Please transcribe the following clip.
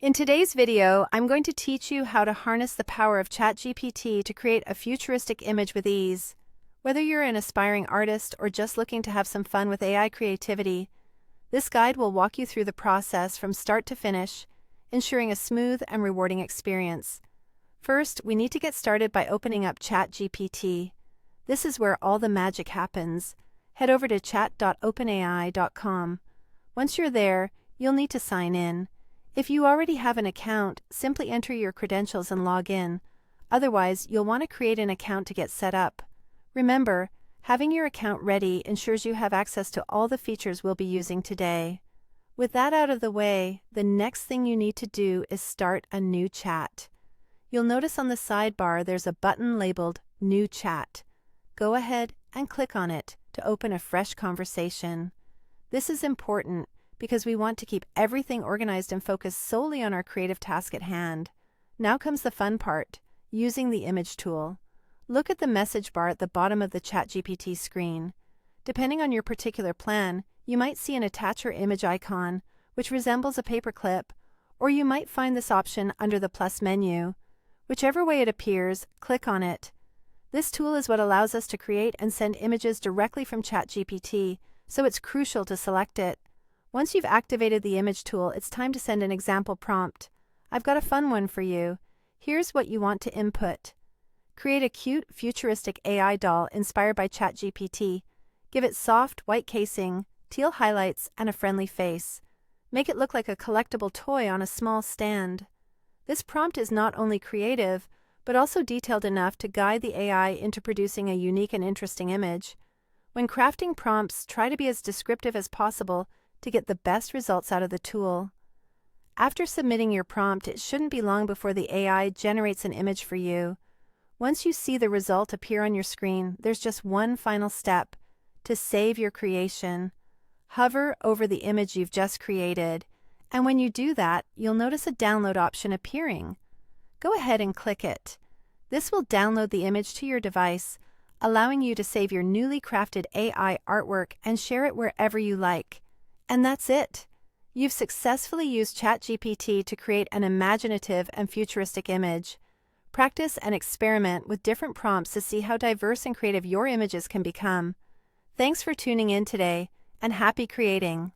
In today's video, I'm going to teach you how to harness the power of ChatGPT to create a futuristic image with ease. Whether you're an aspiring artist or just looking to have some fun with AI creativity, this guide will walk you through the process from start to finish, ensuring a smooth and rewarding experience. First, we need to get started by opening up ChatGPT. This is where all the magic happens. Head over to chat.openai.com. Once you're there, you'll need to sign in. If you already have an account, simply enter your credentials and log in. Otherwise, you'll want to create an account to get set up. Remember, having your account ready ensures you have access to all the features we'll be using today. With that out of the way, the next thing you need to do is start a new chat. You'll notice on the sidebar there's a button labeled New Chat. Go ahead and click on it to open a fresh conversation. This is important because we want to keep everything organized and focused solely on our creative task at hand. Now comes the fun part, using the image tool. Look at the message bar at the bottom of the ChatGPT screen. Depending on your particular plan, you might see an attach or image icon, which resembles a paperclip, or you might find this option under the plus menu. Whichever way it appears, click on it. This tool is what allows us to create and send images directly from ChatGPT, so it's crucial to select it. Once you've activated the image tool, it's time to send an example prompt. I've got a fun one for you. Here's what you want to input. Create a cute, futuristic AI doll inspired by ChatGPT. Give it soft, white casing, teal highlights, and a friendly face. Make it look like a collectible toy on a small stand. This prompt is not only creative, but also detailed enough to guide the AI into producing a unique and interesting image. When crafting prompts, try to be as descriptive as possible to get the best results out of the tool. After submitting your prompt, it shouldn't be long before the AI generates an image for you. Once you see the result appear on your screen, there's just one final step: to save your creation. Hover over the image you've just created, and when you do that, you'll notice a download option appearing. Go ahead and click it. This will download the image to your device, allowing you to save your newly crafted AI artwork and share it wherever you like. And that's it. You've successfully used ChatGPT to create an imaginative and futuristic image. Practice and experiment with different prompts to see how diverse and creative your images can become. Thanks for tuning in today, and happy creating!